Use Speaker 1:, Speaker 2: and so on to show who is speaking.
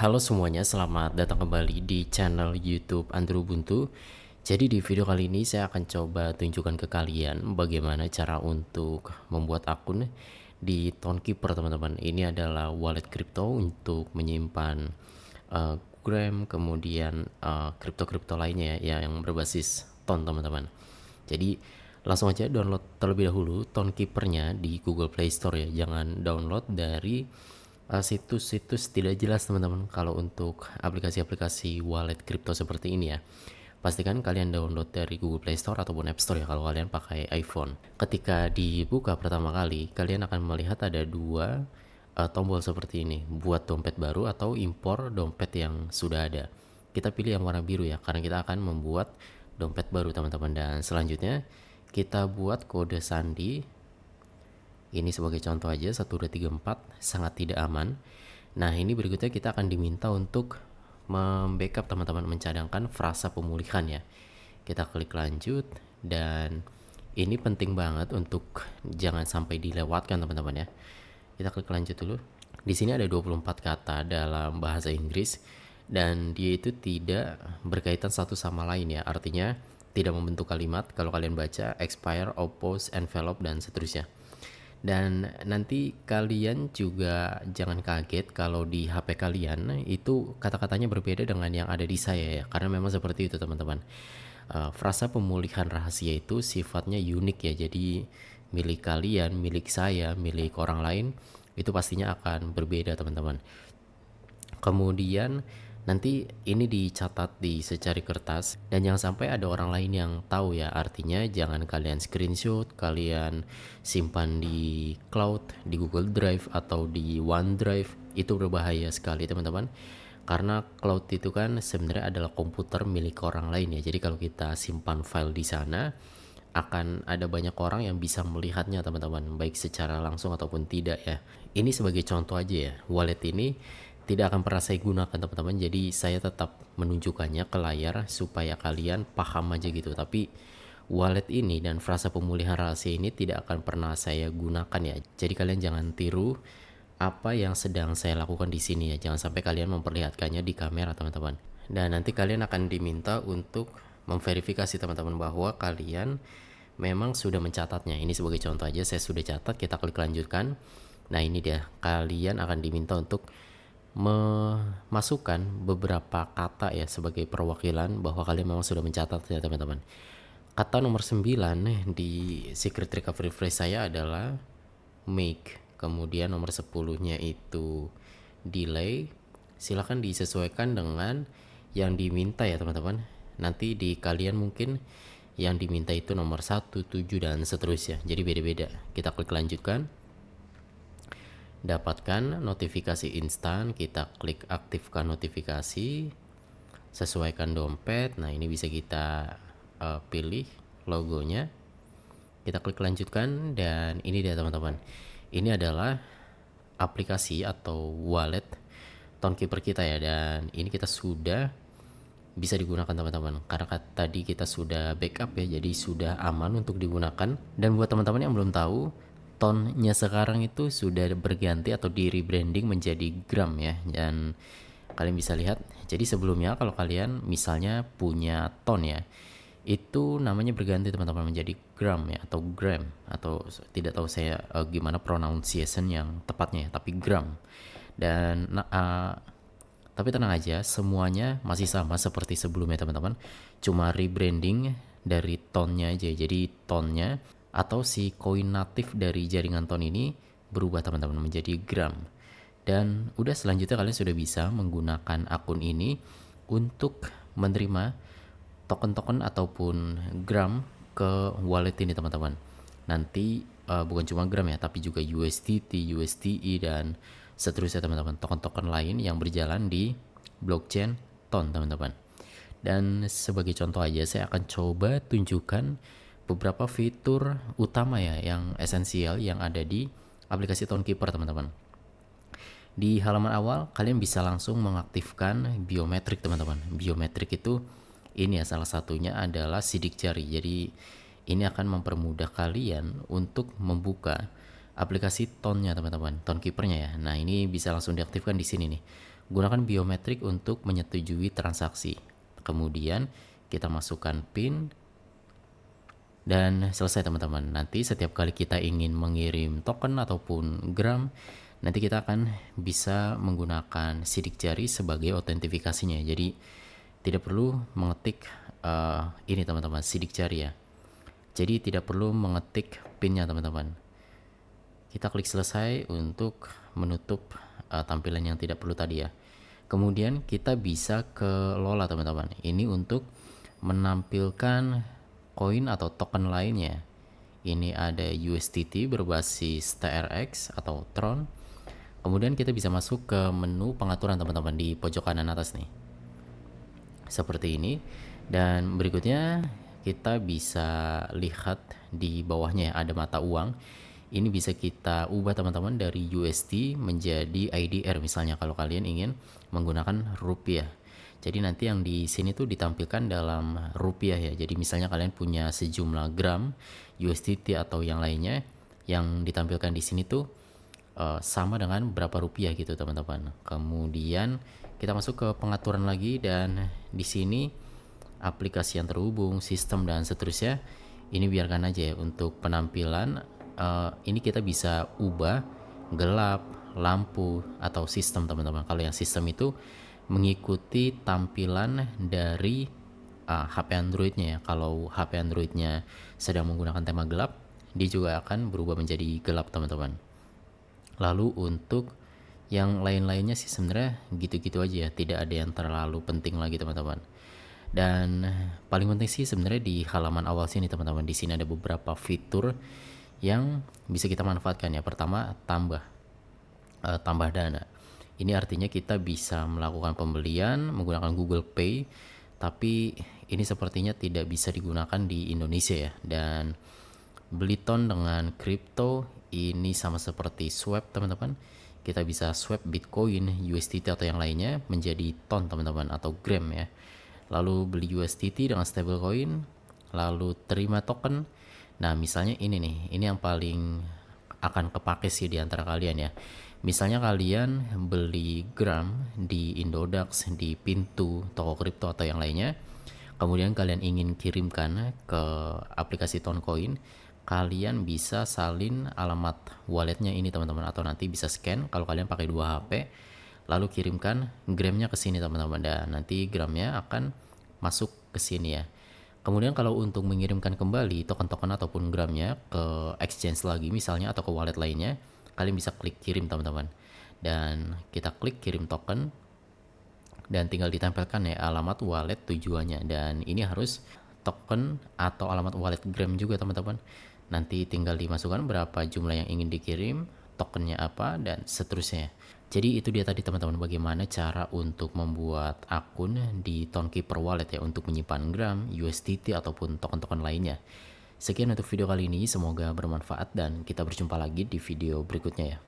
Speaker 1: Halo semuanya, selamat datang kembali di channel YouTube Andrew Ubuntu. Jadi di video kali ini saya akan coba tunjukkan ke kalian bagaimana cara untuk membuat akun di Townkeeper, teman-teman. Ini adalah wallet crypto untuk menyimpan Gram, kemudian kripto-kripto lainnya ya yang berbasis Ton, teman-teman. Jadi langsung aja download terlebih dahulu Townkeeper-nya di Google Play Store ya. Jangan download dari situs-situs tidak jelas, teman-teman. Kalau untuk aplikasi-aplikasi wallet crypto seperti ini ya, pastikan kalian download dari Google Play Store ataupun App Store ya kalau kalian pakai iPhone. Ketika dibuka pertama kali, kalian akan melihat ada dua tombol seperti ini, buat dompet baru atau impor dompet yang sudah ada. Kita pilih yang warna biru ya, karena kita akan membuat dompet baru, teman-teman. Dan selanjutnya kita buat kode sandi. Ini sebagai contoh aja, 1234 sangat tidak aman. Nah, ini berikutnya kita akan diminta untuk membackup, teman-teman, mencadangkan frasa pemulihan ya. Kita klik lanjut, dan ini penting banget untuk jangan sampai dilewatkan, teman-teman ya. Kita klik lanjut dulu. Di sini ada 24 kata dalam bahasa Inggris dan dia itu tidak berkaitan satu sama lain ya. Artinya tidak membentuk kalimat. Kalau kalian baca expire, oppose, envelope dan seterusnya. Dan nanti kalian juga jangan kaget kalau di HP kalian itu kata-katanya berbeda dengan yang ada di saya ya, karena memang seperti itu, teman-teman. Frasa pemulihan rahasia itu sifatnya unik ya, jadi milik kalian, milik saya, milik orang lain itu pastinya akan berbeda, teman-teman. Kemudian nanti ini dicatat di secari kertas dan jangan sampai ada orang lain yang tahu ya. Artinya jangan kalian screenshot, kalian simpan di cloud, di Google Drive atau di OneDrive. Itu berbahaya sekali, teman-teman. Karena cloud itu kan sebenarnya adalah komputer milik orang lain ya. Jadi kalau kita simpan file di sana, akan ada banyak orang yang bisa melihatnya, teman-teman, baik secara langsung ataupun tidak ya. Ini sebagai contoh aja ya. Wallet ini tidak akan pernah saya gunakan, teman-teman, jadi saya tetap menunjukkannya ke layar supaya kalian paham aja gitu. Tapi wallet ini dan frasa pemulihan rahasia ini tidak akan pernah saya gunakan ya. Jadi kalian jangan tiru apa yang sedang saya lakukan di sini ya. Jangan sampai kalian memperlihatkannya di kamera, teman-teman. Dan nanti kalian akan diminta untuk memverifikasi, teman-teman, bahwa kalian memang sudah mencatatnya. Ini sebagai contoh aja, saya sudah catat. Kita klik lanjutkan. Nah, ini dia, kalian akan diminta untuk memasukkan beberapa kata ya sebagai perwakilan bahwa kalian memang sudah mencatat ya, teman-teman. Kata nomor 9 di secret recovery phrase saya adalah make. Kemudian nomor 10-nya itu delay. Silahkan disesuaikan dengan yang diminta ya, teman-teman. Nanti di kalian mungkin yang diminta itu nomor 1, 7 dan seterusnya. Jadi beda-beda. Kita klik lanjutkan. Dapatkan notifikasi instan, kita klik aktifkan notifikasi, sesuaikan dompet. Nah, ini bisa kita pilih logonya, kita klik lanjutkan, dan ini dia, teman-teman. Ini adalah aplikasi atau wallet Townkeeper kita ya, dan ini kita sudah bisa digunakan, teman-teman, karena tadi kita sudah backup ya, jadi sudah aman untuk digunakan. Dan buat teman-teman yang belum tahu, tonnya sekarang itu sudah berganti atau di rebranding menjadi gram ya, dan kalian bisa lihat. Jadi sebelumnya kalau kalian misalnya punya ton ya, itu namanya berganti, teman-teman, menjadi gram ya, atau gram, atau tidak tahu saya gimana pronunciation yang tepatnya ya, tapi gram. Dan tapi tenang aja, semuanya masih sama seperti sebelumnya, teman-teman. Cuma rebranding dari tonnya aja. Jadi tonnya atau si koin natif dari jaringan ton ini berubah, teman-teman, menjadi gram. Dan udah, selanjutnya kalian sudah bisa menggunakan akun ini untuk menerima token-token ataupun gram ke wallet ini, teman-teman. Nanti bukan cuma gram ya, tapi juga USDT, USDE dan seterusnya, teman-teman. Token-token lain yang berjalan di blockchain Ton, teman-teman. Dan sebagai contoh aja, saya akan coba tunjukkan beberapa fitur utama ya yang esensial yang ada di aplikasi Townkeeper, teman-teman. Di halaman awal kalian bisa langsung mengaktifkan biometrik, teman-teman. Biometrik itu ini ya, salah satunya adalah sidik jari. Jadi ini akan mempermudah kalian untuk membuka aplikasi Tonnya, teman-teman, Townkeeper-nya ya. Nah, ini bisa langsung diaktifkan di sini nih. gunakan biometrik untuk menyetujui transaksi. Kemudian kita masukkan PIN dan selesai teman-teman. Nanti setiap kali kita ingin mengirim token ataupun gram, nanti kita akan bisa menggunakan sidik jari sebagai autentifikasinya. Jadi tidak perlu mengetik ini teman-teman, sidik jari ya. Jadi tidak perlu mengetik pinnya teman-teman. Kita klik selesai untuk menutup tampilan yang tidak perlu tadi ya. Kemudian kita bisa ke Lola teman-teman. Ini untuk menampilkan koin atau token lainnya. Ini ada USDT berbasis TRX atau Tron. Kemudian kita bisa masuk ke menu pengaturan teman-teman di pojok kanan atas nih. Seperti ini. Dan berikutnya kita bisa lihat di bawahnya ya, ada mata uang. Ini bisa kita ubah teman-teman dari USD menjadi IDR misalnya kalau kalian ingin menggunakan rupiah. Jadi nanti yang di sini tuh ditampilkan dalam rupiah ya. Jadi misalnya kalian punya sejumlah gram USDT atau yang lainnya, yang ditampilkan di sini tuh sama dengan berapa rupiah gitu teman-teman. Kemudian kita masuk ke pengaturan lagi dan di sini aplikasi yang terhubung, sistem dan seterusnya. Ini biarkan aja ya untuk penampilan. Ini kita bisa ubah gelap, lampu atau sistem teman-teman. Kalau yang sistem itu mengikuti tampilan dari HP Androidnya ya. Kalau HP Androidnya sedang menggunakan tema gelap, dia juga akan berubah menjadi gelap teman-teman. Lalu untuk yang lain-lainnya sih sebenarnya gitu-gitu aja ya, tidak ada yang terlalu penting lagi teman-teman. Dan paling penting sih sebenarnya di halaman awal sini teman-teman. Di sini ada beberapa fitur yang bisa kita manfaatkan ya. Pertama, tambah dana. Ini artinya kita bisa melakukan pembelian menggunakan Google Pay, tapi ini sepertinya tidak bisa digunakan di Indonesia ya. Dan beli ton dengan kripto ini sama seperti swap teman-teman. Kita bisa swap Bitcoin, USDT atau yang lainnya menjadi ton teman-teman atau gram ya. Lalu beli USDT dengan stablecoin, lalu terima token. Nah misalnya ini nih, ini yang paling akan kepake sih di antara kalian ya. Misalnya kalian beli gram di Indodax, di Pintu, toko kripto atau yang lainnya, kemudian kalian ingin kirimkan ke aplikasi Toncoin, kalian bisa salin alamat walletnya ini teman-teman, atau nanti bisa scan kalau kalian pakai 2 HP, lalu kirimkan gramnya ke sini teman-teman, dan nanti gramnya akan masuk ke sini ya. Kemudian kalau untuk mengirimkan kembali token-token ataupun gramnya ke exchange lagi misalnya atau ke wallet lainnya, kalian bisa klik kirim teman-teman. Dan kita klik kirim token dan tinggal ditempelkan ya alamat wallet tujuannya. Dan ini harus token atau alamat wallet gram juga teman-teman. Nanti tinggal dimasukkan berapa jumlah yang ingin dikirim, tokennya apa, dan seterusnya. Jadi itu dia tadi teman-teman bagaimana cara untuk membuat akun di Tonkeeper Wallet ya untuk menyimpan gram, USDT ataupun token-token lainnya. Sekian untuk video kali ini, semoga bermanfaat dan kita berjumpa lagi di video berikutnya ya.